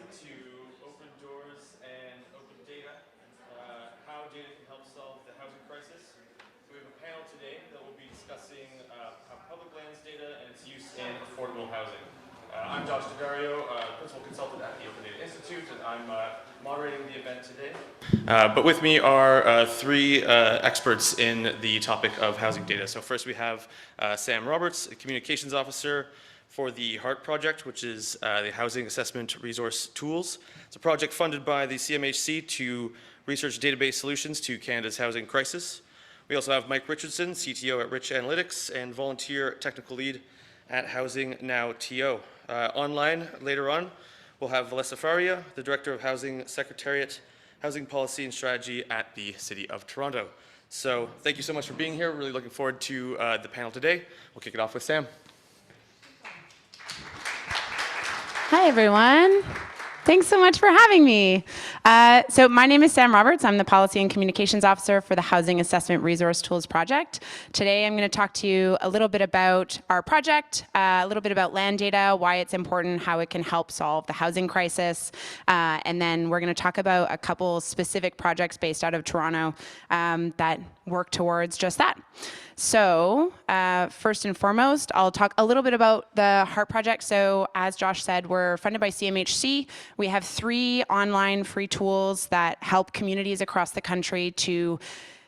to Open Doors and Open Data, how data can help solve the housing crisis. So we have a panel today that will be discussing how public lands data and its use in affordable housing. I'm Josh DeGario, Principal Consultant at the Open Data Institute, and I'm moderating the event today. But with me are three experts in the topic of housing data. So first we have Sam Roberts, a Communications Officer for the HART project, which is the Housing Assessment Resource Tools. It's a project funded by the CMHC to research database solutions to Canada's housing crisis. We also have Mike Richardson, CTO at Rich Analytics and volunteer technical lead at Housing Now TO. Online later on, we'll have Valessa Faria, the Director of Housing Secretariat, Housing Policy and Strategy at the City of Toronto. So thank you so much for being here. Really looking forward to the panel today. We'll kick it off with Sam. Hi, everyone. Thanks so much for having me. So my name is Sam Roberts. I'm the Policy and Communications Officer for the Housing Assessment Resource Tools project. Today, I'm going to talk to you a little bit about our project, a little bit about land data, why it's important, how it can help solve the housing crisis, and then we're going to talk about a couple specific projects based out of Toronto that work towards just that. So first and foremost, I'll talk a little bit about the HART project. So as Josh said, we're funded by CMHC. We have 3 online free tools that help communities across the country to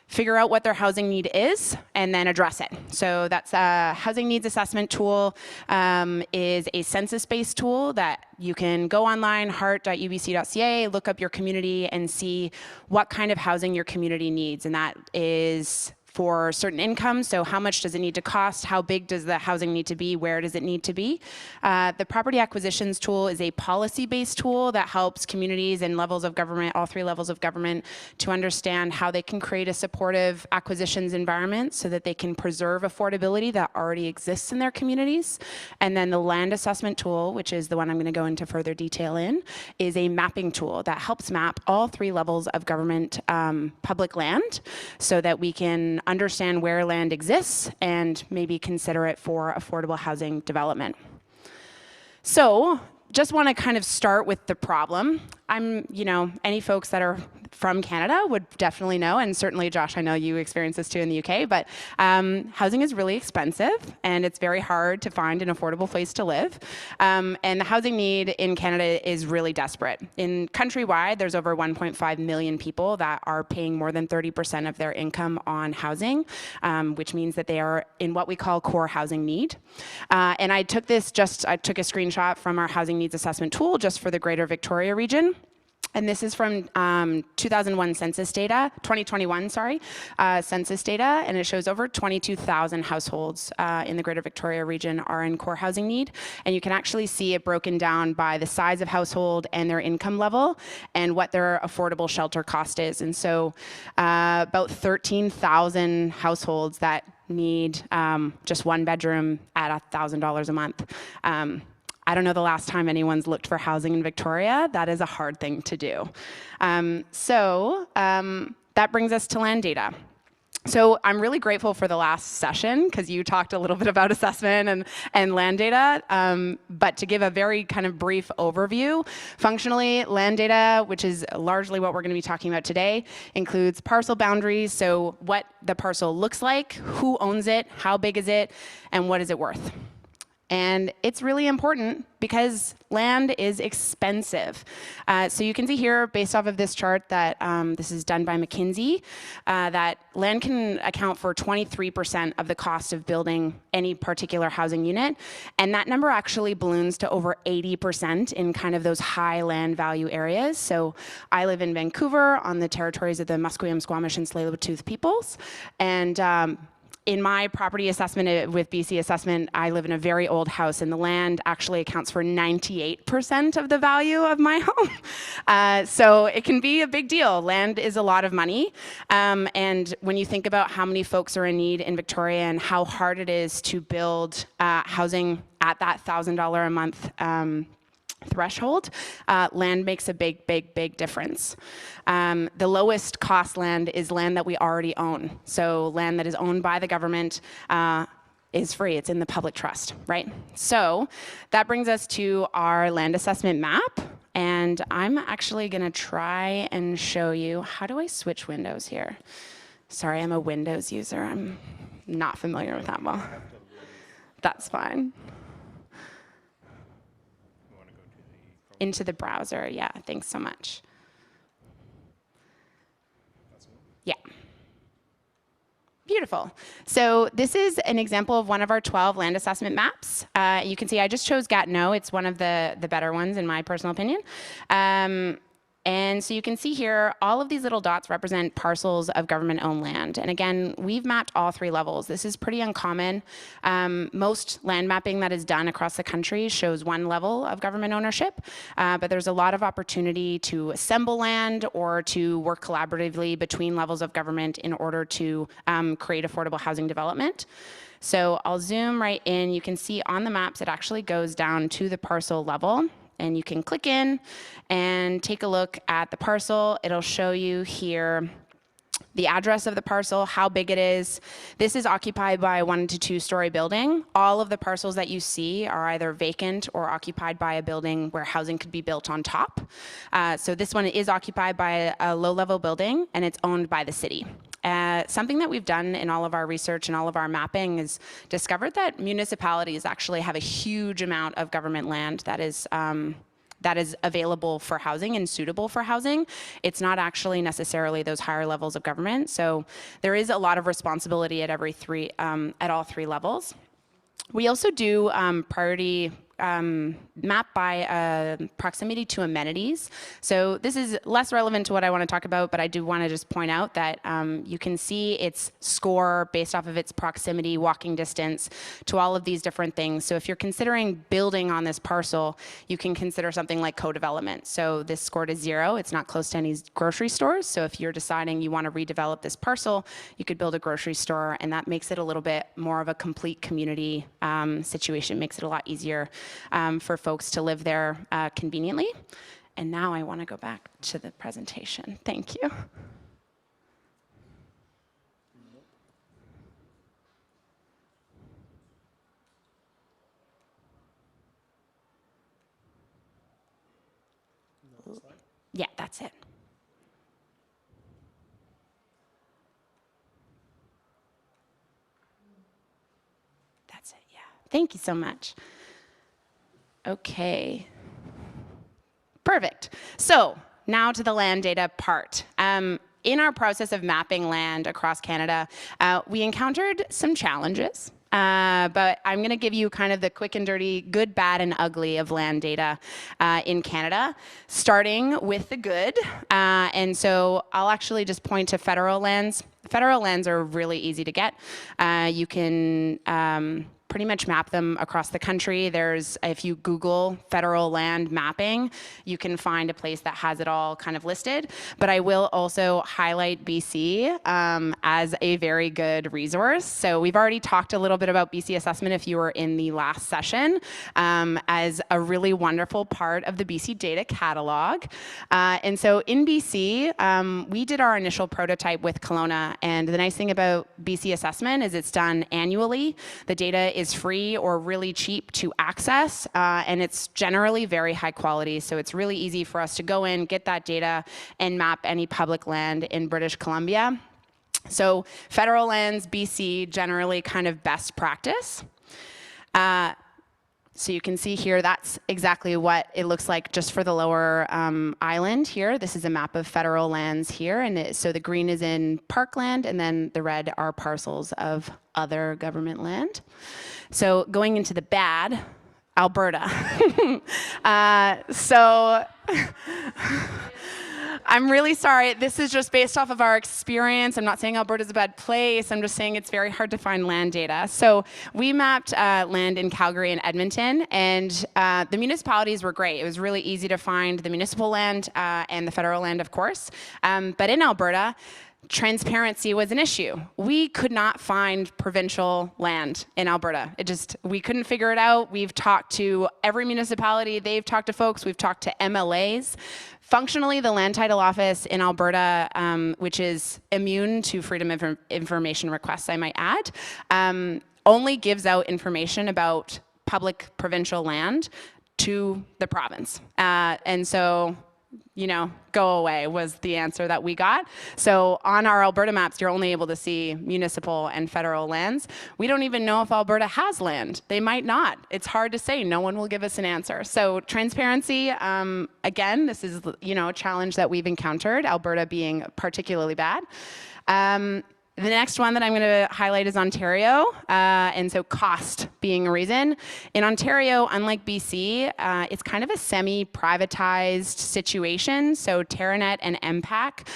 figure out what their housing need is and then address it. So that's a housing needs assessment tool, is a census-based tool that you can go online, hart.ubc.ca, look up your community and see what kind of housing your community needs. And that is for certain incomes, so how much does it need to cost, how big does the housing need to be, where does it need to be. The property acquisitions tool is a policy-based tool that helps communities and levels of government, all 3 levels of government, to understand how they can create a supportive acquisitions environment so that they can preserve affordability that already exists in their communities. And then the land assessment tool, which is the one I'm going to go into further detail in, is a mapping tool that helps map all 3 levels of government public land so that we can understand where land exists and maybe consider it for affordable housing development. So just want to kind of start with the problem. Any folks that are from Canada would definitely know, and certainly Josh, I know you experience this too in the UK, but housing is really expensive and it's very hard to find an affordable place to live. And the housing need in Canada is really desperate. In countrywide, there's over 1.5 million people that are paying more than 30% of their income on housing, which means that they are in what we call core housing need. And I took a screenshot from our housing needs assessment tool just for the Greater Victoria region. And this is from 2021 census data, 2021, census data, and it shows over 22,000 households in the Greater Victoria region are in core housing need. And you can actually see it broken down by the size of household and their income level and what their affordable shelter cost is. And so about 13,000 households that need just 1 bedroom at $1,000 a month. I don't know the last time anyone's looked for housing in Victoria. That is a hard thing to do. That brings us to land data. So I'm really grateful for the last session because you talked a little bit about assessment and land data. But to give a very kind of brief overview, functionally, land data, which is largely what we're going to be talking about today, includes parcel boundaries, so what the parcel looks like, who owns it, how big is it, and what is it worth. And it's really important because land is expensive. So you can see here, based off of this chart that this is done by McKinsey, that land can account for 23% of the cost of building any particular housing unit. And that number actually balloons to over 80% in kind of those high land value areas. So I live in Vancouver on the territories of the Musqueam, Squamish, and Tsleil-Waututh peoples. And in my property assessment with BC Assessment, I live in a very old house, and the land actually accounts for 98% of the value of my home. So it can be a big deal. Land is a lot of money. And when you think about how many folks are in need in Victoria and how hard it is to build housing at that $1,000 a month threshold, land makes a big difference. The lowest cost land is land that we already own. So land that is owned by the government is free. It's in the public trust, right? So that brings us to our land assessment map. And I'm actually going to try and show you, how do I switch windows here? Sorry, I'm a Windows user. I'm not familiar with that well. That's fine. Into the browser, yeah, thanks so much. Yeah. Beautiful. So this is an example of one of our 12 land assessment maps. You can see I just chose Gatineau. It's one of the better ones in my personal opinion. And so you can see here, all of these little dots represent parcels of government-owned land. And again, we've mapped all 3 levels. This is pretty uncommon. Most land mapping that is done across the country shows 1 level of government ownership, but there's a lot of opportunity to assemble land or to work collaboratively between levels of government in order to create affordable housing development. So I'll zoom right in. You can see on the maps, it actually goes down to the parcel level. And you can click in and take a look at the parcel. It'll show you here the address of the parcel, how big it is. This is occupied by a 1 to 2 story building. All of the parcels that you see are either vacant or occupied by a building where housing could be built on top. So this one is occupied by a low-level building, and it's owned by the city. Something that we've done in all of our research and all of our mapping is discovered that municipalities actually have a huge amount of government land that is available for housing and suitable for housing. It's not actually necessarily those higher levels of government. So there is a lot of responsibility at all 3 levels. We also do priority map by proximity to amenities. So this is less relevant to what I want to talk about, but I do want to just point out that you can see its score based off of its proximity, walking distance to all of these different things. So if you're considering building on this parcel, you can consider something like co-development. So this scored is 0. It's not close to any grocery stores. So if you're deciding you want to redevelop this parcel, you could build a grocery store, and that makes it a little bit more of a complete community situation, makes it a lot easier for folks to live there conveniently. And now I want to go back to the presentation. Thank you. Yeah, that's it. That's it, yeah. Thank you so much. Okay. Perfect. So now to the land data part. In our process of mapping land across Canada, we encountered some challenges. But I'm going to give you kind of the quick and dirty, good, bad, and ugly of land data in Canada, starting with the good. And so I'll actually just point to federal lands. Federal lands are really easy to get. You can pretty much map them across the country. If you Google federal land mapping, you can find a place that has it all kind of listed. But I will also highlight BC as a very good resource. So we've already talked a little bit about BC Assessment if you were in the last session, as a really wonderful part of the BC data catalog. And so in BC, we did our initial prototype with Kelowna. And the nice thing about BC Assessment is it's done annually. The data is free or really cheap to access, and it's generally very high quality. So it's really easy for us to go in, get that data, and map any public land in British Columbia. So federal lands, BC, generally kind of best practice. So you can see here, that's exactly what it looks like just for the lower island here. This is a map of federal lands here. And so the green is in parkland, and then the red are parcels of other government land. So going into the bad, Alberta. I'm really sorry. This is just based off of our experience. I'm not saying Alberta's a bad place. I'm just saying it's very hard to find land data. So we mapped land in Calgary and Edmonton, and the municipalities were great. It was really easy to find the municipal land and the federal land, of course. But in Alberta, transparency was an issue. We could not find provincial land in Alberta. We couldn't figure it out. We've talked to every municipality. They've talked to folks. We've talked to MLAs. Functionally, the Land Title Office in Alberta, which is immune to freedom of information requests, I might add, only gives out information about public provincial land to the province. And so, you know, go away was the answer that we got. So on our Alberta maps, you're only able to see municipal and federal lands. We don't even know if Alberta has land. They might not. It's hard to say. No one will give us an answer. So transparency, again, this is, you know, a challenge that we've encountered, Alberta being particularly bad. The next one that I'm going to highlight is Ontario, and so cost being a reason. In Ontario, unlike BC, it's kind of a semi-privatized situation. So Terranet and MPAC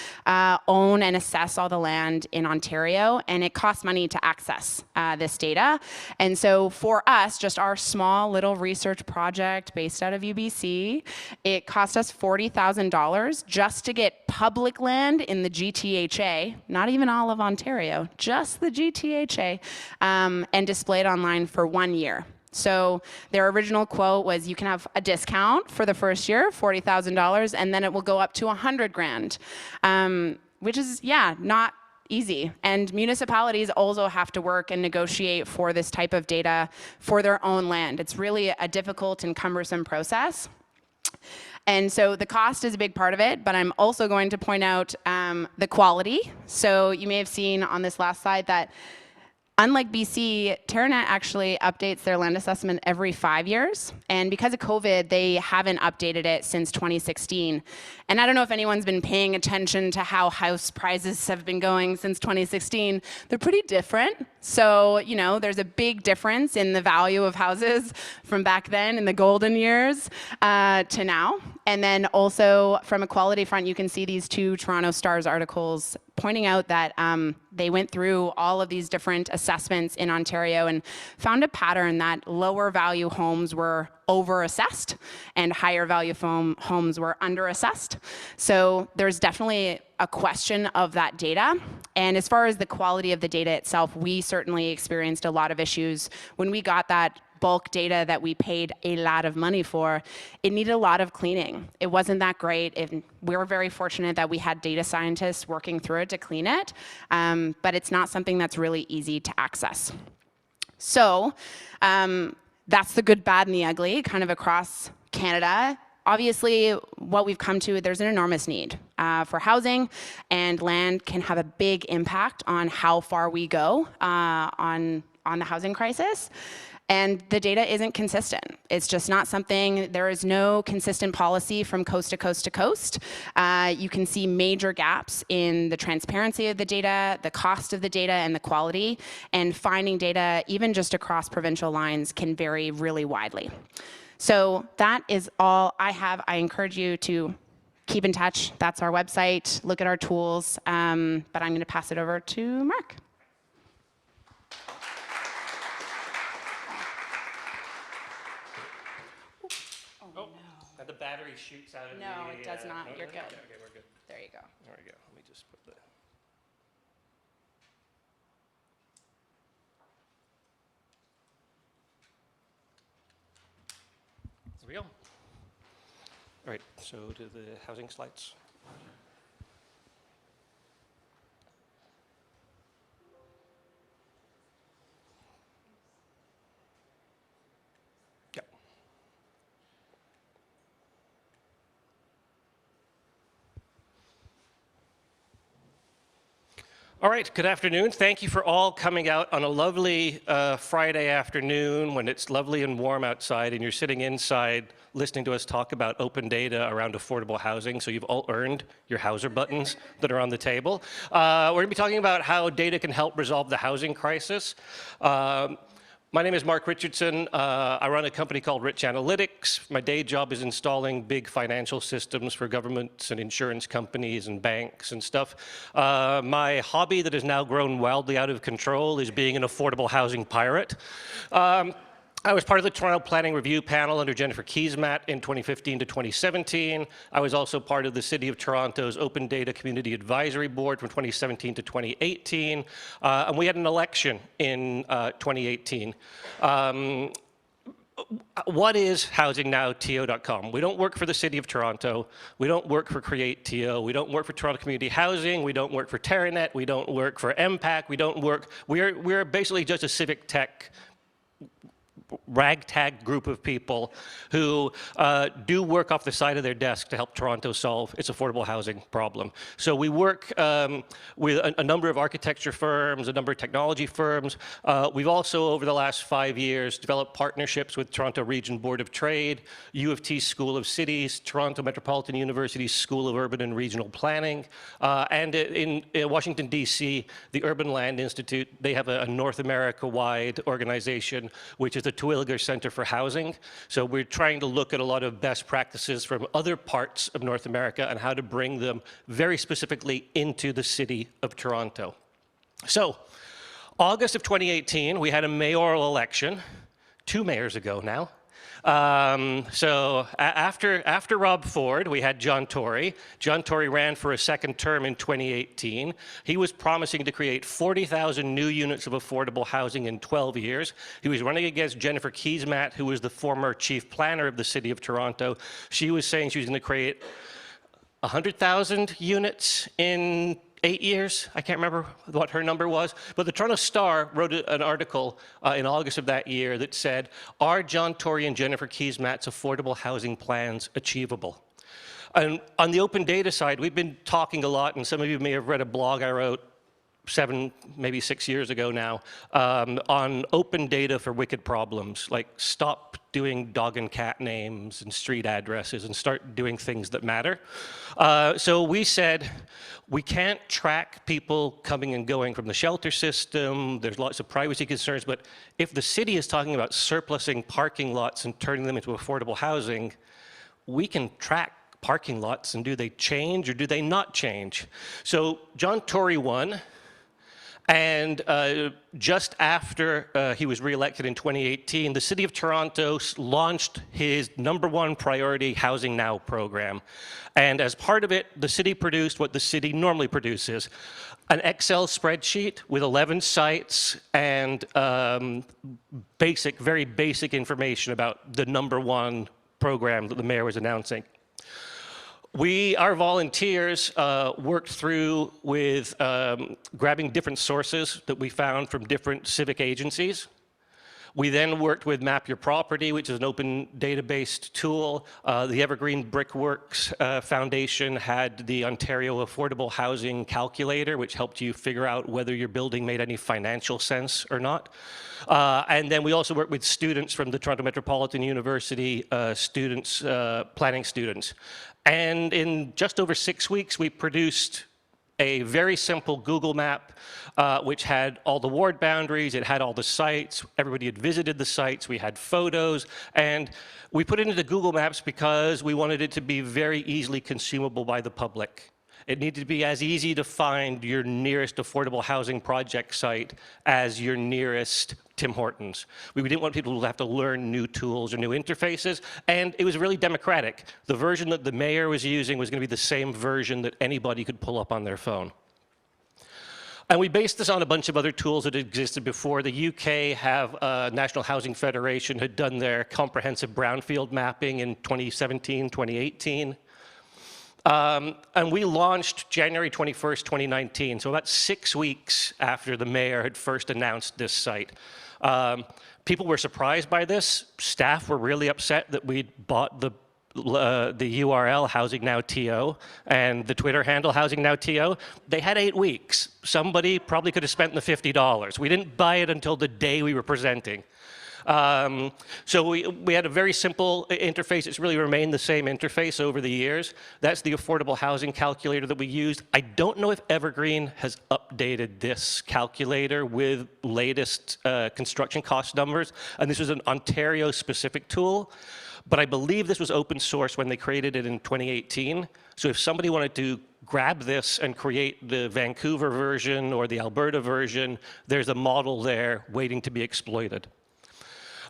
own and assess all the land in Ontario, and it costs money to access this data. And so for us, just our small little research project based out of UBC, it cost us $40,000 just to get public land in the GTHA, not even all of Ontario, just the GTHA, and display it online for 1 year. So their original quote was, you can have a discount for the first year, $40,000, and then it will go up to $100,000, which is, yeah, not easy. And municipalities also have to work and negotiate for this type of data for their own land. It's really a difficult and cumbersome process. And so the cost is a big part of it, but I'm also going to point out the quality. So you may have seen on this last slide that unlike BC, Terranet actually updates their land assessment every 5 years. And because of COVID, they haven't updated it since 2016. And I don't know if anyone's been paying attention to how house prices have been going since 2016. They're pretty different. So, you know, there's a big difference in the value of houses from back then in the golden years to now. And then also from a quality front, you can see these two Toronto Stars articles pointing out that they went through all of these different assessments in Ontario and found a pattern that lower value homes were over-assessed and higher value homes were under-assessed. So there's definitely a question of that data. And as far as the quality of the data itself, we certainly experienced a lot of issues when we got that bulk data that we paid a lot of money for. It needed a lot of cleaning. It wasn't that great. We were very fortunate that we had data scientists working through it to clean it, but it's not something that's really easy to access. So that's the good, bad, and the ugly kind of across Canada. Obviously, what we've come to, there's an enormous need for housing, and land can have a big impact on how far we go on the housing crisis. And the data isn't consistent. It's just not something, there is no consistent policy from coast to coast to coast. You can see major gaps in the transparency of the data, the cost of the data, and the quality. And finding data, even just across provincial lines, can vary really widely. So that is all I have. I encourage you to keep in touch. That's our website. Look at our tools. But I'm going to pass it over to Mark. The battery shoots out of the... No, it does not. You're good. Okay, we're good. There you go. There we go. Let me just put the... There we go. All right, so to the housing slides. All right, good afternoon. Thank you for all coming out on a lovely Friday afternoon when it's lovely and warm outside and you're sitting inside listening to us talk about open data around affordable housing. So you've all earned your Hauser buttons that are on the table. We're going to be talking about how data can help resolve the housing crisis. My name is Mark Richardson. I run a company called Rich Analytics. My day job is installing big financial systems for governments and insurance companies and banks and stuff. My hobby that has now grown wildly out of control is being an affordable housing pirate. I was part of the Toronto Planning Review Panel under Jennifer Keesmaat in 2015 to 2017. I was also part of the City of Toronto's Open Data Community Advisory Board from 2017 to 2018. And we had an election in 2018. What is HousingNowTO.com? We don't work for the City of Toronto. We don't work for Create TO. We don't work for Toronto Community Housing. We don't work for Terranet. We don't work for MPAC. We don't work, we're basically just a civic tech ragtag group of people who do work off the side of their desk to help Toronto solve its affordable housing problem. So we work with a number of architecture firms, a number of technology firms. We've also, over the last 5 years, developed partnerships with Toronto Region Board of Trade, U of T School of Cities, Toronto Metropolitan University School of Urban and Regional Planning, and in Washington, D.C., the Urban Land Institute. They have a North America-wide organization, which is the Terwilliger Center for Housing. So we're trying to look at a lot of best practices from other parts of North America and how to bring them very specifically into the city of Toronto. So August of 2018, we had a mayoral election, 2 mayors ago now. After Rob Ford, we had John Tory. John Tory ran for a second term in 2018. He was promising to create 40,000 new units of affordable housing in 12 years. He was running against Jennifer Keesmaat, who was the former chief planner of the city of Toronto. She was saying she was going to create 100,000 units in 8 years. I can't remember what her number was, but the Toronto Star wrote an article in August of that year that said, "Are John Tory and Jennifer Keesmaat's affordable housing plans achievable?" And on the open data side, we've been talking a lot, and some of you may have read a blog I wrote 7, maybe 6 years ago now, on open data for wicked problems, like stop doing dog and cat names and street addresses and start doing things that matter. So we said, we can't track people coming and going from the shelter system. There's lots of privacy concerns, but if the city is talking about surplusing parking lots and turning them into affordable housing, we can track parking lots, and do they change or do they not change? So John Tory won. And just after he was reelected in 2018, the City of Toronto launched his #1 priority Housing Now program. And as part of it, the city produced what the city normally produces, an Excel spreadsheet with 11 sites and very basic information about the #1 program that the mayor was announcing. Our volunteers worked through with grabbing different sources that we found from different civic agencies. We then worked with Map Your Property, which is an open data-based tool. The Evergreen Brickworks Foundation had the Ontario Affordable Housing Calculator, which helped you figure out whether your building made any financial sense or not. And then we also worked with students from the Toronto Metropolitan University, planning students. And in just over 6 weeks, we produced a very simple Google map, which had all the ward boundaries, it had all the sites, everybody had visited the sites, we had photos, and we put it into Google Maps because we wanted it to be very easily consumable by the public. It needed to be as easy to find your nearest affordable housing project site as your nearest Tim Hortons. We didn't want people to have to learn new tools or new interfaces, and it was really democratic. The version that the mayor was using was going to be the same version that anybody could pull up on their phone. And we based this on a bunch of other tools that existed before. The UK National Housing Federation had done their comprehensive brownfield mapping in 2017, 2018. And we launched January 21st, 2019, so about 6 weeks after the mayor had first announced this site. People were surprised by this. Staff were really upset that we'd bought the URL Housing Now TO and the Twitter handle Housing Now TO. They had 8 weeks. Somebody probably could have spent the $50. We didn't buy it until the day we were presenting. So we had a very simple interface. It's really remained the same interface over the years. That's the affordable housing calculator that we used. I don't know if Evergreen has updated this calculator with latest construction cost numbers. And this was an Ontario-specific tool. But I believe this was open source when they created it in 2018. So if somebody wanted to grab this and create the Vancouver version or the Alberta version, there's a model there waiting to be exploited.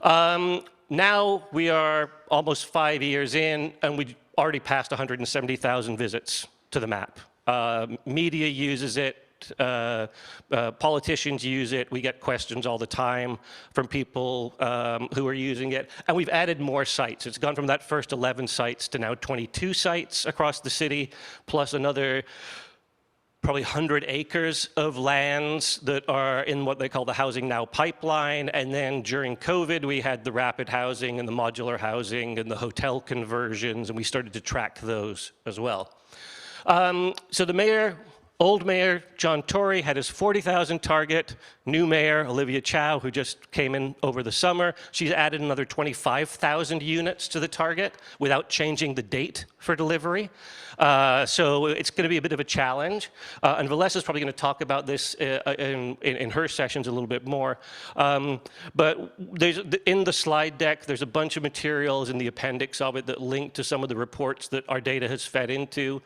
Now we are almost 5 years in, and we already passed 170,000 visits to the map. Media uses it. Politicians use it. We get questions all the time from people who are using it. And we've added more sites. It's gone from that first 11 sites to now 22 sites across the city, plus another probably 100 acres of lands that are in what they call the Housing Now pipeline. And then during COVID, we had the rapid housing and the modular housing and the hotel conversions, and we started to track those as well. So the mayor, old mayor John Tory, had his 40,000 target. New mayor Olivia Chow, who just came in over the summer, she's added another 25,000 units to the target without changing the date for delivery. So it's going to be a bit of a challenge. And Valessa's probably going to talk about this in her sessions a little bit more. But in the slide deck, there's a bunch of materials in the appendix of it that link to some of the reports that our data has fed into.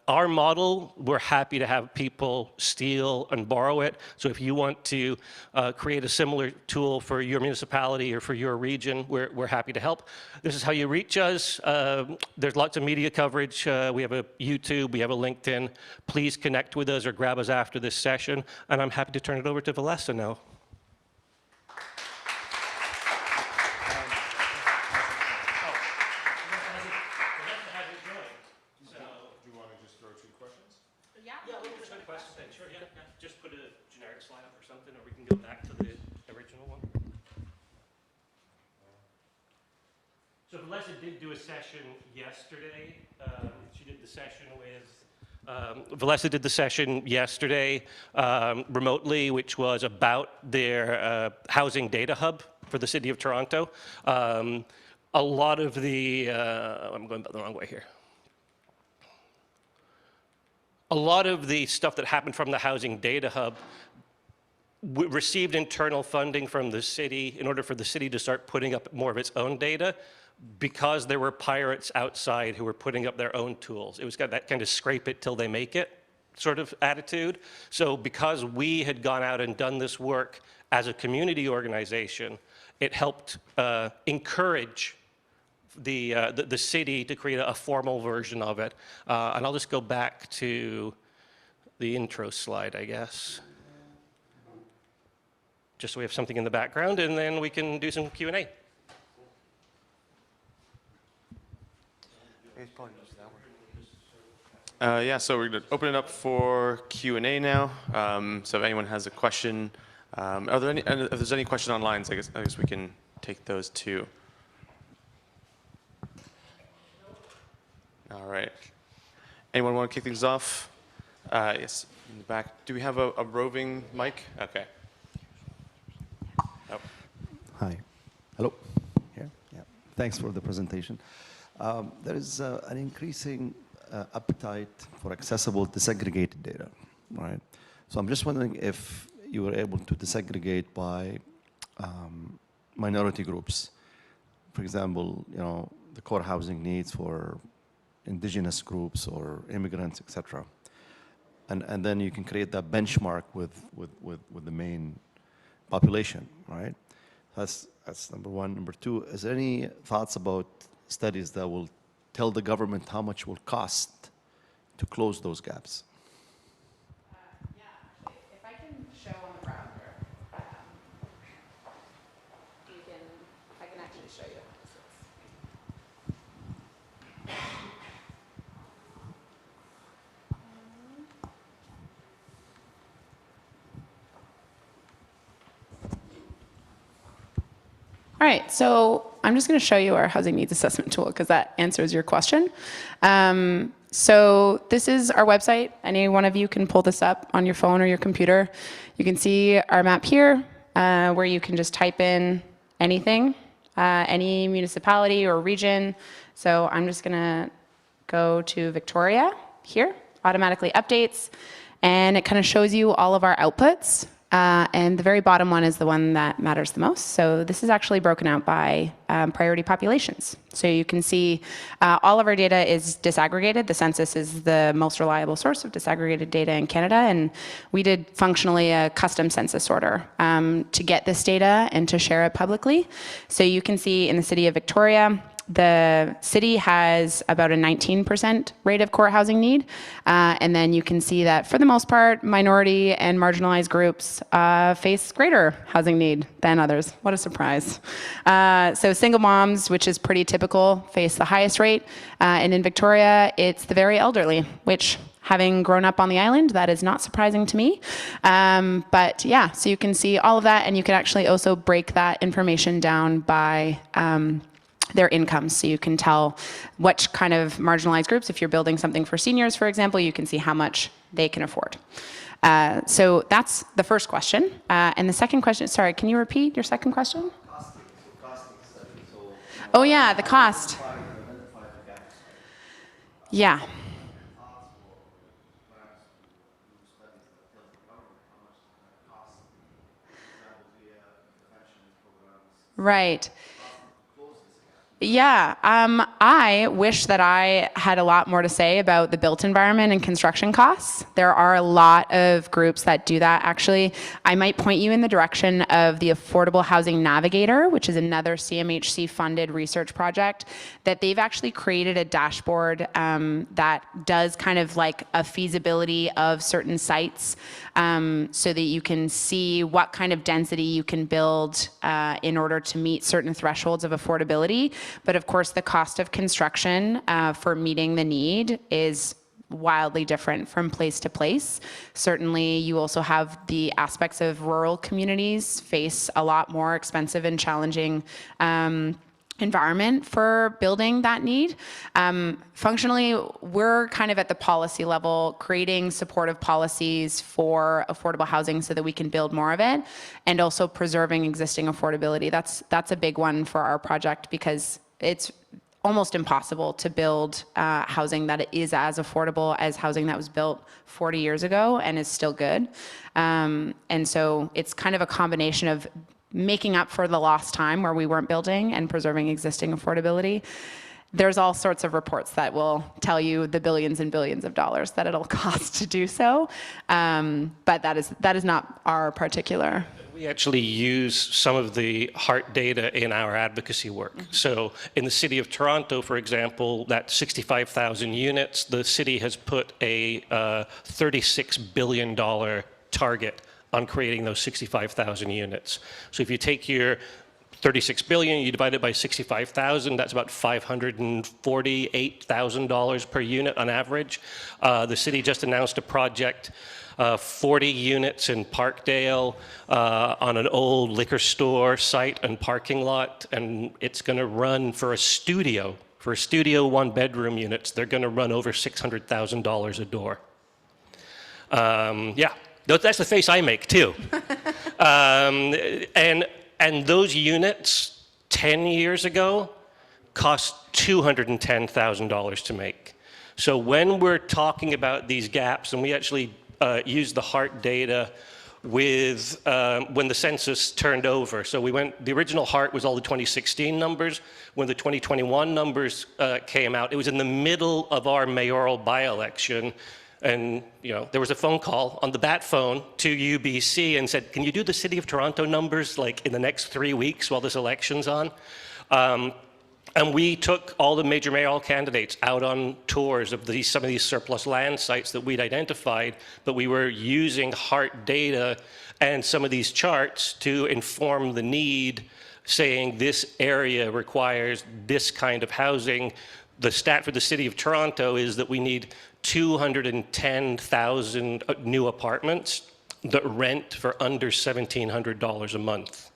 Our model, we're happy to have people steal and borrow it. So if you want to create a similar tool for your municipality or for your region, we're happy to help. This is how you reach us. There's lots of media coverage. We have a YouTube, we have a LinkedIn. Please connect with us or grab us after this session. And I'm happy to turn it over to Valessa now. Just put a generic slide up or something, or we can go back to the original one. So Valessa did do a session yesterday. She did the session with, Valessa did the session yesterday remotely, which was about their housing data hub for the City of Toronto. A lot of the, I'm going the wrong way here. A lot of the stuff that happened from the Housing Data Hub received internal funding from the city in order for the city to start putting up more of its own data, because there were pirates outside who were putting up their own tools. It was got that kind of scrape it till they make it sort of attitude. So because we had gone out and done this work as a community organization, it helped encourage the city to create a formal version of it. And I'll just go back to the intro slide, I guess. Just so we have something in the background, and then we can do some Q&A. Yeah, so we're going to open it up for Q&A now. So if anyone has a question, are there any, and if there's any question online, so I guess we can take those too. All right. Anyone want to kick things off? Yes, in the back. Do we have a roving mic? Okay. Oh. Hi. Hello. Here? Yeah. Thanks for the presentation. There is an increasing appetite for accessible disaggregated data, right? So I'm just wondering if you were able to disaggregate by minority groups. For example, you know, the core housing needs for indigenous groups or immigrants, etc. And then you can create that benchmark with the main population, right? That's number one. Number two, is there any thoughts about studies that will tell the government how much it will cost to close those gaps? Yeah, actually, if I can show on the browser, I can actually show you how this is. All right, so I'm just going to show you our housing needs assessment tool because that answers your question. So this is our website. Any one of you can pull this up on your phone or your computer. You can see our map here where you can just type in anything, any municipality or region. So I'm just going to go to Victoria here, automatically updates, and it kind of shows you all of our outputs. And the very bottom one is the one that matters the most. So this is actually broken out by priority populations. So you can see all of our data is disaggregated. The census is the most reliable source of disaggregated data in Canada. And we did functionally a custom census order to get this data and to share it publicly. So you can see in the city of Victoria, the city has about a 19% rate of core housing need. And then you can see that for the most part, minority and marginalized groups face greater housing need than others. What a surprise. So single moms, which is pretty typical, face the highest rate. And in Victoria, it's the very elderly, which Having grown up on the island, that is not surprising to me. But yeah, so you can see all of that, and you can actually also break that information down by their incomes. So you can tell which kind of marginalized groups, if you're building something for seniors, for example, you can see how much they can afford. So that's the first question. And the second question, sorry, can you repeat your second question? Oh yeah, the cost. Yeah. Right. Yeah, I wish that I had a lot more to say about the built environment and construction costs. There are a lot of groups that do that, actually. I might point you in the direction of the Affordable Housing Navigator, which is another CMHC-funded research project, that they've actually created a dashboard that does kind of like a feasibility of certain sites so that you can see what kind of density you can build in order to meet certain thresholds of affordability. But of course, the cost of construction for meeting the need is wildly different from place to place. Certainly, you also have the aspects of rural communities face a lot more expensive and challenging environment for building that need. Functionally, we're kind of at the policy level creating supportive policies for affordable housing so that we can build more of it, and also preserving existing affordability. That's a big one for our project because it's almost impossible to build housing that is as affordable as housing that was built 40 years ago and is still good. And so it's kind of a combination of making up for the lost time where we weren't building and preserving existing affordability. There's all sorts of reports that will tell you the billions and billions of dollars that it'll cost to do so. But that is not our particular. We actually use some of the HART data in our advocacy work. So in the city of Toronto, for example, that 65,000 units, the city has put a $36 billion target on creating those 65,000 units. So if you take your 36 billion, you divide it by 65,000, that's about $548,000 per unit on average. The city just announced a project, 40 units in Parkdale on an old liquor store site and parking lot, and it's going to run for a studio one-bedroom units, they're going to run over $600,000 a door. Yeah. That's the face I make too. And those units 10 years ago cost $210,000 to make. So when we're talking about these gaps, and we actually use the HART data with when the census turned over. So the original HART was all the 2016 numbers. When the 2021 numbers came out, it was in the middle of our mayoral by-election. And there was a phone call on the bat phone to UBC and said, can you do the City of Toronto numbers like in the next 3 weeks while this election's on? And we took all the major mayoral candidates out on tours of some of these surplus land sites that we'd identified, but we were using HART data and some of these charts to inform the need, saying this area requires this kind of housing. The stat for the City of Toronto is that we need 210,000 new apartments that rent for under $1,700 a month.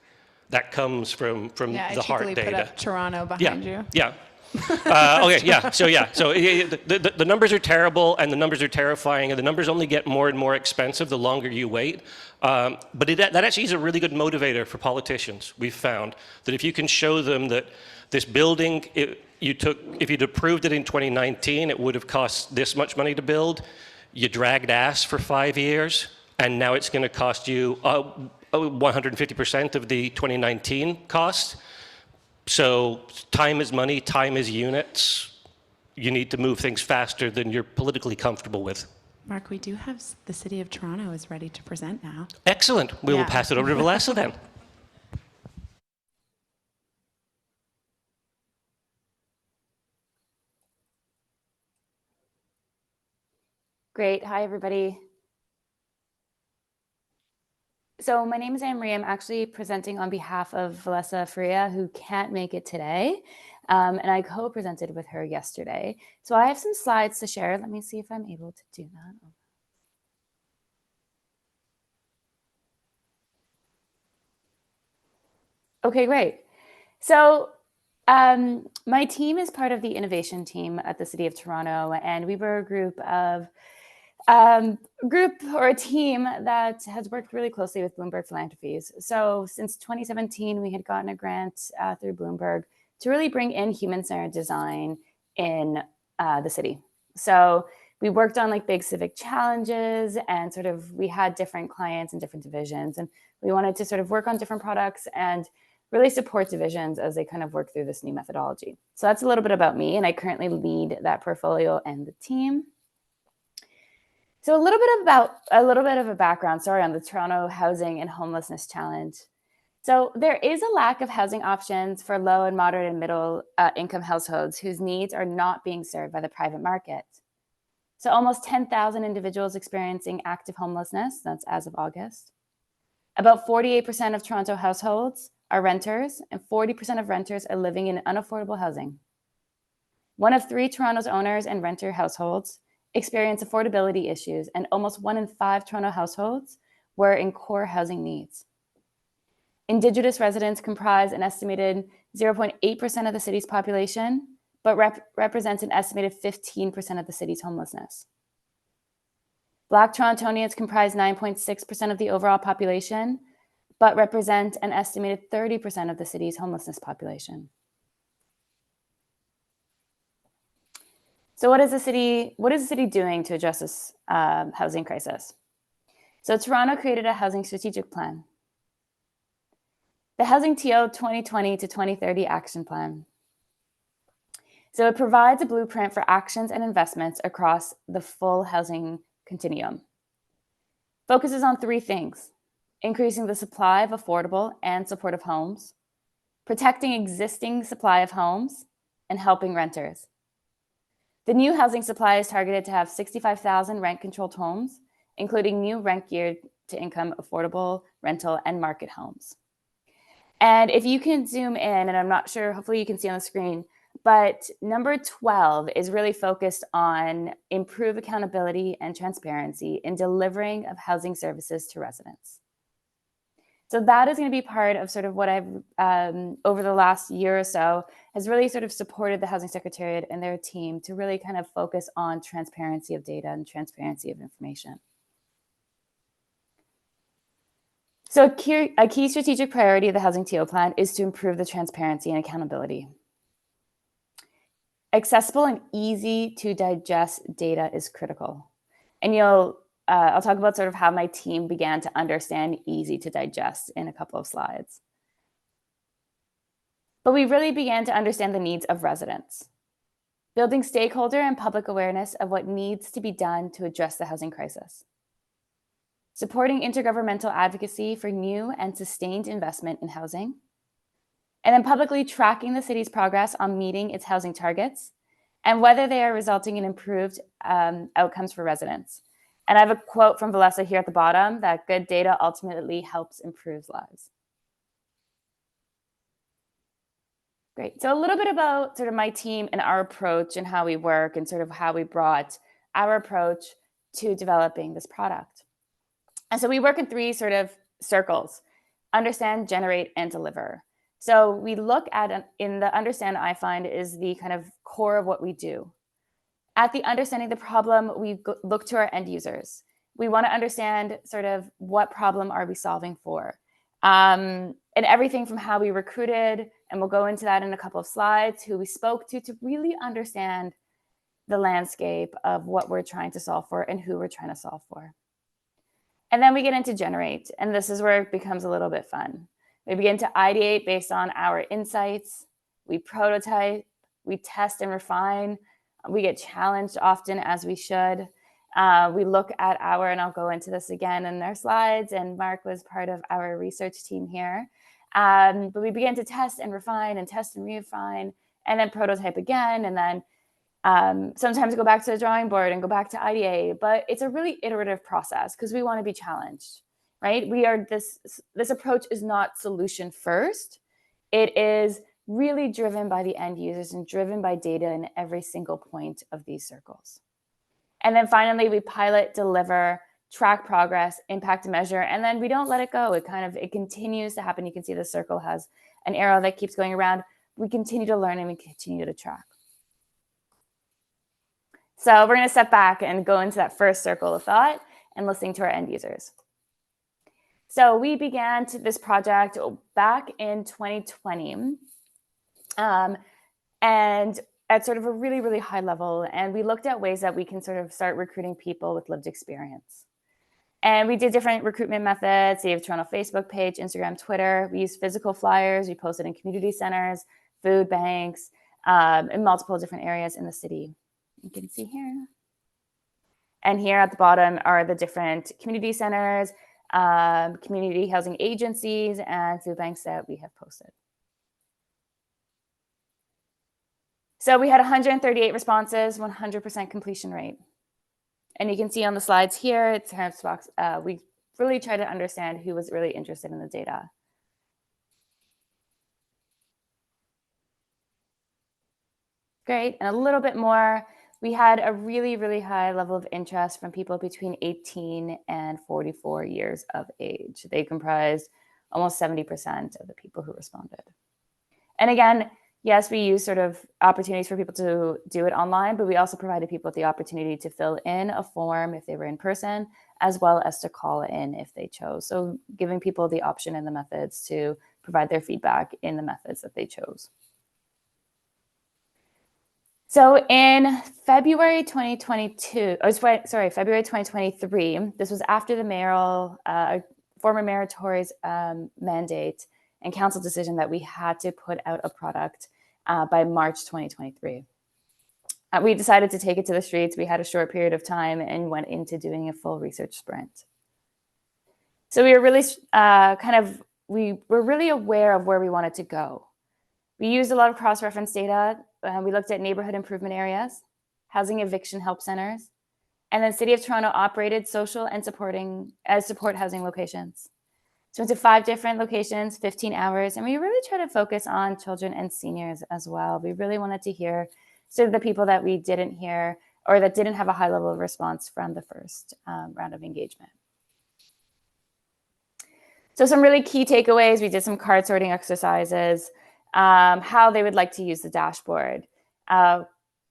That comes from the HART data. Put up Toronto behind you. Yeah. Okay, yeah. So the numbers are terrible and the numbers are terrifying, and the numbers only get more and more expensive the longer you wait. But that actually is a really good motivator for politicians. We've found that if you can show them that this building, if you'd approved it in 2019, it would have cost this much money to build. You dragged ass for 5 years, and now it's going to cost you 150% of the 2019 cost. So time is money, time is units. You need to move things faster than you're politically comfortable with. Mark, we do have the City of Toronto is ready to present now. Excellent. We will pass it over to Vanessa then. Great. Hi, everybody. So my name is Anne Marie. I'm actually presenting on behalf of Vanessa Faria, who can't make it today. and I co-presented with her yesterday. So I have some slides to share. Let me see if I'm able to do that. Okay, great. So my team is part of the innovation team at the City of Toronto, and we were a group or a team that has worked really closely with Bloomberg Philanthropies. So since 2017, we had gotten a grant through Bloomberg to really bring in human-centered design in the city. So we worked on like big civic challenges, and sort of we had different clients and different divisions, and we wanted to sort of work on different products and really support divisions as they kind of work through this new methodology. So that's a little bit about me, and I currently lead that portfolio and the team. So a little bit of a background, on the Toronto Housing and Homelessness Challenge. So there is a lack of housing options for low and moderate and middle income households whose needs are not being served by the private market. So almost 10,000 individuals experiencing active homelessness, that's as of August. About 48% of Toronto households are renters, and 40% of renters are living in unaffordable housing. 1 of 3 Toronto's owners and renter households experience affordability issues, and almost 1 in 5 Toronto households were in core housing needs. Indigenous residents comprise an estimated 0.8% of the city's population, but represents an estimated 15% of the city's homelessness. Black Torontonians comprise 9.6% of the overall population, but represent an estimated 30% of the city's homelessness population. So what is the city doing to address this housing crisis? So Toronto created a housing strategic plan. The Housing TO 2020 to 2030 Action Plan. So it provides a blueprint for actions and investments across the full housing continuum. Focuses on 3 things: increasing the supply of affordable and supportive homes, protecting existing supply of homes, and helping renters. The new housing supply is targeted to have 65,000 rent-controlled homes, including new rent-geared-to-income affordable rental and market homes. And if you can zoom in, and I'm not sure, hopefully you can see on the screen, but number 12 is really focused on improve accountability and transparency in delivering of housing services to residents. So that is going to be part of sort of what I've, over the last year or so, has really sort of supported the Housing Secretariat and their team to really kind of focus on transparency of data and transparency of information. So a key strategic priority of the Housing TO plan is to improve the transparency and accountability. Accessible and easy to digest data is critical. And I'll talk about sort of how my team began to understand easy to digest in a couple of slides. But we really began to understand the needs of residents, building stakeholder and public awareness of what needs to be done to address the housing crisis, supporting intergovernmental advocacy for new and sustained investment in housing, and then publicly tracking the city's progress on meeting its housing targets and whether they are resulting in improved outcomes for residents. And I have a quote from Valessa here at the bottom that good data ultimately helps improve lives. Great. So a little bit about sort of my team and our approach and how we work and sort of how we brought our approach to developing this product. And so we work in 3 sort of circles: understand, generate, and deliver. So we look at, in the understand, I find, is the kind of core of what we do. At the understanding the problem, we look to our end users. We want to understand sort of what problem are we solving for. And everything from how we recruited, and we'll go into that in a couple of slides, who we spoke to really understand the landscape of what we're trying to solve for and who we're trying to solve for. And then we get into generate, and this is where it becomes a little bit fun. We begin to ideate based on our insights. We prototype, we test and refine. We get challenged often, as we should. We look at and I'll go into this again in our slides, and Mark was part of our research team here. But we begin to test and refine and test and refine, and then prototype again, and then sometimes go back to the drawing board and go back to IDA. But it's a really iterative process because we want to be challenged, right? This approach is not solution first. It is really driven by the end users and driven by data in every single point of these circles. And then finally, we pilot, deliver, track progress, impact measure, and then we don't let it go. It continues to happen. You can see the circle has an arrow that keeps going around. We continue to learn and we continue to track. So we're going to step back and go into that first circle of thought and listening to our end users. So we began this project back in 2020 and at sort of a really, really high level. And we looked at ways that we can sort of start recruiting people with lived experience. And we did different recruitment methods, City of Toronto Facebook page, Instagram, Twitter. We used physical flyers. We posted in community centers, food banks, in multiple different areas in the city. You can see here. And here at the bottom are the different community centers, community housing agencies, and food banks that we have posted. So we had 138 responses, 100% completion rate. And you can see on the slides here, it's kind of we really tried to understand who was really interested in the data. Great, and a little bit more. We had a really, really high level of interest from people between 18 and 44 years of age. They comprised almost 70% of the people who responded. And again, yes, we use sort of opportunities for people to do it online, but we also provided people with the opportunity to fill in a form if they were in person, as well as to call in if they chose. So giving people the option and the methods to provide their feedback in the methods that they chose. So in February 2023, this was after the former Mayor Tory's mandate and council decision that we had to put out a product by March 2023. We decided to take it to the streets. We had a short period of time and went into doing a full research sprint. So we were really we were really aware of where we wanted to go. We used a lot of cross-reference data. We looked at neighborhood improvement areas, housing eviction help centers, and then City of Toronto operated social and support housing locations. So into 5 different locations, 15 hours, and we really try to focus on children and seniors as well. We really wanted to hear sort of the people that we didn't hear or that didn't have a high level of response from the first round of engagement. So some really key takeaways, we did some card sorting exercises, how they would like to use the dashboard.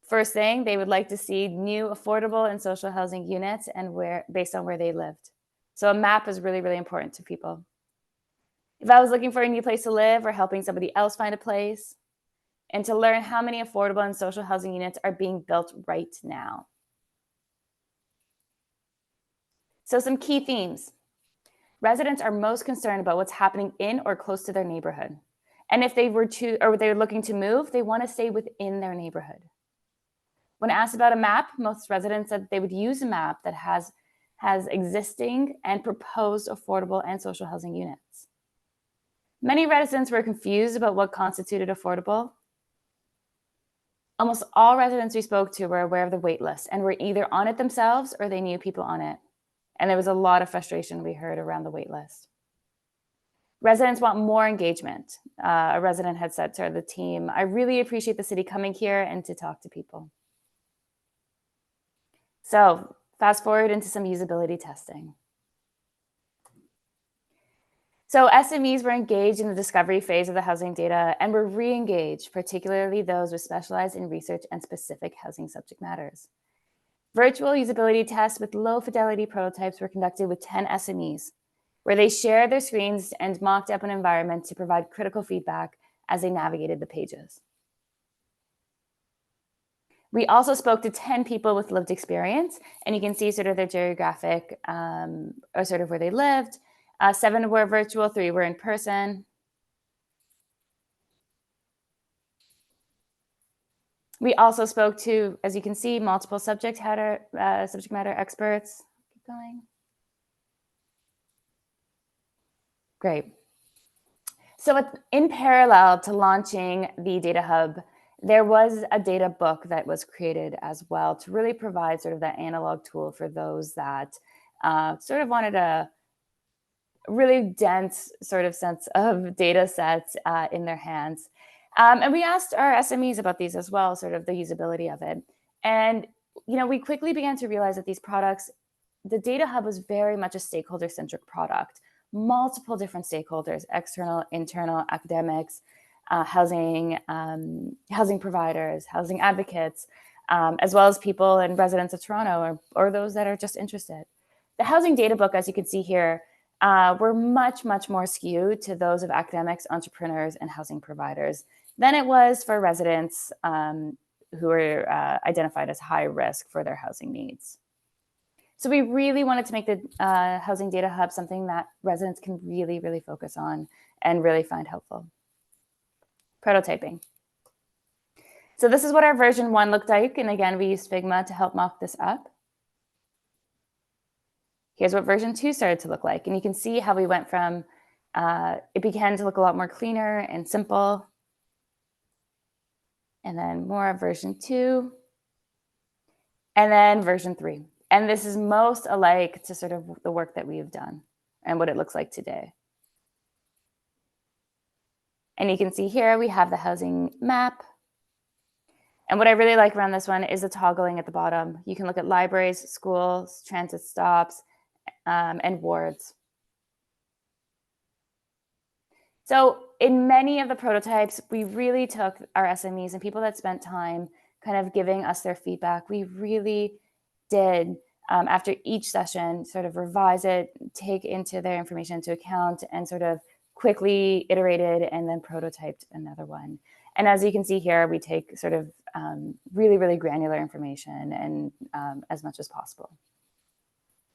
First thing, they would like to see new affordable and social housing units and based on where they lived. So a map is really, really important to people. If I was looking for a new place to live or helping somebody else find a place, and to learn how many affordable and social housing units are being built right now. So some key themes. Residents are most concerned about what's happening in or close to their neighborhood. And if they were looking to move, they want to stay within their neighborhood. When asked about a map, most residents said they would use a map that has existing and proposed affordable and social housing units. Many residents were confused about what constituted affordable. Almost all residents we spoke to were aware of the wait list and were either on it themselves or they knew people on it. And there was a lot of frustration we heard around the wait list. Residents want more engagement. A resident had said to the team, "I really appreciate the city coming here and to talk to people." So fast forward into some usability testing. So SMEs were engaged in the discovery phase of the housing data and were re-engaged, particularly those with specialized in research and specific housing subject matters. Virtual usability tests with low fidelity prototypes were conducted with 10 SMEs, where they shared their screens and mocked up an environment to provide critical feedback as they navigated the pages. We also spoke to 10 people with lived experience, and you can see sort of their geographic or sort of where they lived. 7 were virtual, 3 were in person. We also spoke to, as you can see, multiple subject matter experts. Keep going. Great. So in parallel to launching the Data Hub, there was a data book that was created as well to really provide sort of that analog tool for those that sort of wanted a really dense sort of sense of data sets in their hands. And we asked our SMEs about these as well, sort of the usability of it. And we quickly began to realize that these products, the Data Hub was very much a stakeholder-centric product. Multiple different stakeholders, external, internal, academics, housing providers, housing advocates, as well as people and residents of Toronto or those that are just interested. The housing data book, as you can see here, were much, much more skewed to those of academics, entrepreneurs, and housing providers than it was for residents who were identified as high risk for their housing needs. So we really wanted to make the Housing Data Hub something that residents can really, really focus on and really find helpful. Prototyping. So this is what our version 1 looked like. And again, we used Figma to help mock this up. Here's what version 2 started to look like. And you can see how we went from, it began to look a lot more cleaner and simple. And then more of version 2. And then version 3. And this is most alike to sort of the work that we've done and what it looks like today. And you can see here we have the housing map. And what I really like around this one is the toggling at the bottom. You can look at libraries, schools, transit stops, and wards. So in many of the prototypes, we really took our SMEs and people that spent time kind of giving us their feedback. We really did, after each session, sort of revise it, take into their information into account, and sort of quickly iterated and then prototyped another one. And as you can see here, we take sort of really, really granular information and as much as possible.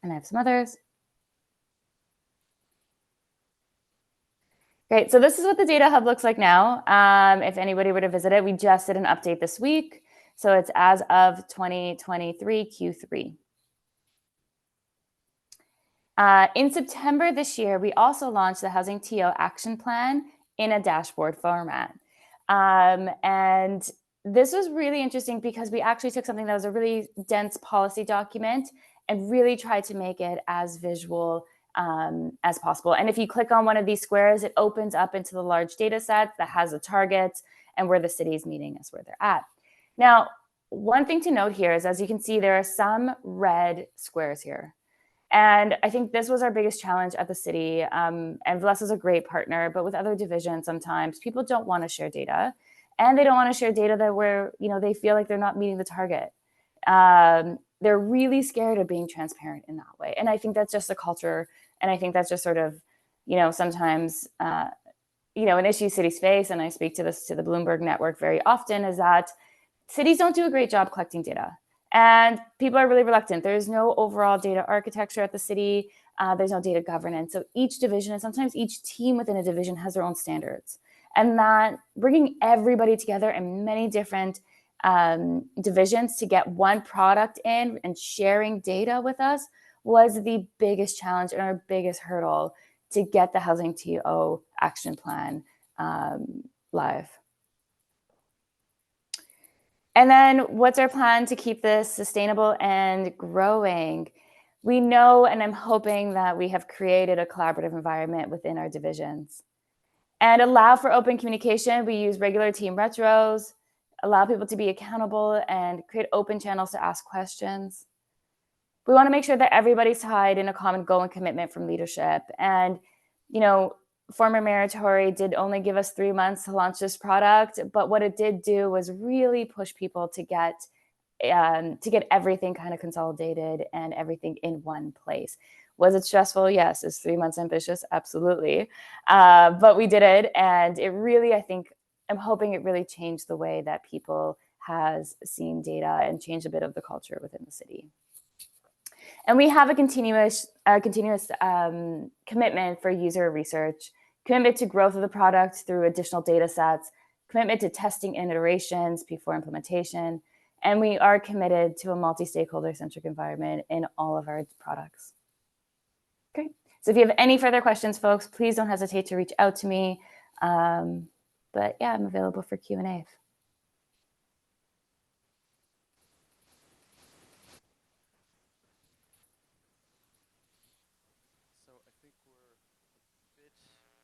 And I have some others. Great, so this is what the Data Hub looks like now. If anybody were to visit it, we just did an update this week. So it's as of 2023 Q3. In September this year, we also launched the Housing TO Action Plan in a dashboard format. And this was really interesting because we actually took something that was a really dense policy document and really tried to make it as visual as possible. And if you click on one of these squares, it opens up into the large data set that has the targets and where the city is meeting us where they're at. Now, one thing to note here is, as you can see, there are some red squares here. And I think this was our biggest challenge at the city. And VLS is a great partner, but with other divisions, sometimes people don't want to share data. And they don't want to share data that where they feel like they're not meeting the target. They're really scared of being transparent in that way. And I think that's just a culture. And I think that's just sort of, sometimes, an issue cities face, and I speak to this to the Bloomberg network very often, is that cities don't do a great job collecting data. And people are really reluctant. There's no overall data architecture at the city. There's no data governance. So each division, and sometimes each team within a division, has their own standards. And that bringing everybody together in many different divisions to get one product in and sharing data with us was the biggest challenge and our biggest hurdle to get the Housing TO Action Plan live. And then what's our plan to keep this sustainable and growing? We know, and I'm hoping that we have created a collaborative environment within our divisions. And allow for open communication. We use regular team retros, allow people to be accountable, and create open channels to ask questions. We want to make sure that everybody's tied in a common goal and commitment from leadership. And, former Mayor Tory did only give us 3 months to launch this product, but what it did do was really push people to get everything kind of consolidated and everything in one place. Was it stressful? Yes. Is 3 months ambitious? Absolutely. But we did it, and it really, I'm hoping it really changed the way that people has seen data and changed a bit of the culture within the city. And we have a continuous commitment for user research, commitment to growth of the product through additional data sets, commitment to testing and iterations before implementation, and we are committed to a multi-stakeholder centric environment in all of our products. Great. So if you have any further questions, folks, please don't hesitate to reach out to me. But yeah, I'm available for Q&A. So I think we're a bit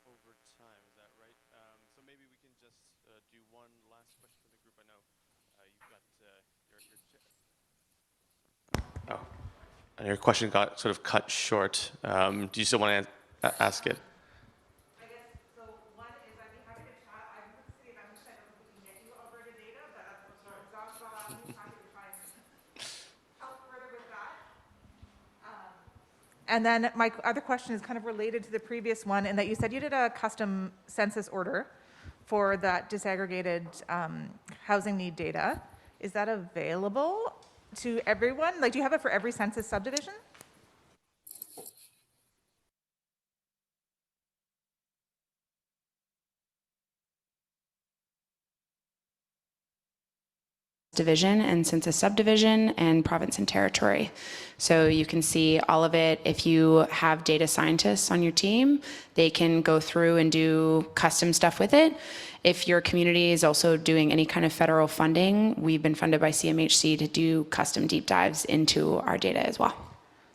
over time, is that right? So maybe we can just us do one last question for the group? I know you've got your oh, and your question got sort of cut short. Do you still want to ask it? I guess, so one is I'd be happy to chat. I'm with the city of Edmonton. I don't know if we can get you Alberta data, but as we're sort of exhausted about asking, happy to try and help further with that. And then my other question is kind of related to the previous one in that you said you did a custom census order for that disaggregated housing need data. Is that available to everyone? Like, do you have it for every census subdivision? Division and census subdivision and province and territory. So you can see all of it. If you have data scientists on your team, they can go through and do custom stuff with it. If your community is also doing any kind of federal funding, we've been funded by CMHC to do custom deep dives into our data as well.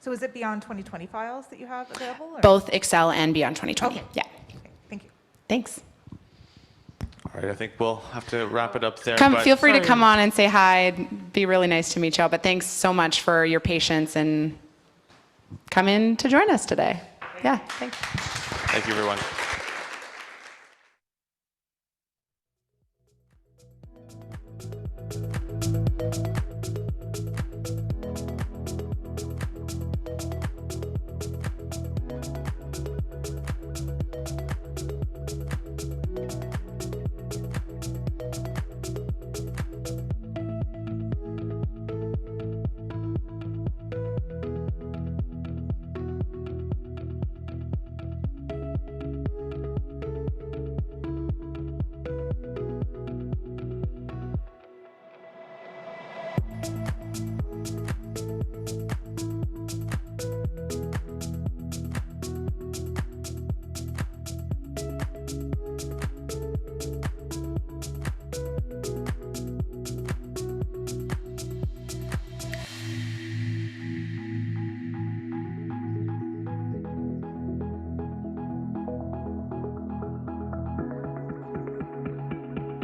So is it beyond 2020 files that you have available? Or? Both Excel and Beyond 2020. Okay. Yeah. Okay, thank you. Thanks. All right, I think we'll have to wrap it up there. Feel free sorry. to come on and say hi. It'd be really nice to meet y'all. But thanks so much for your patience and come in to join us today. Yeah, thanks. Thank you, everyone.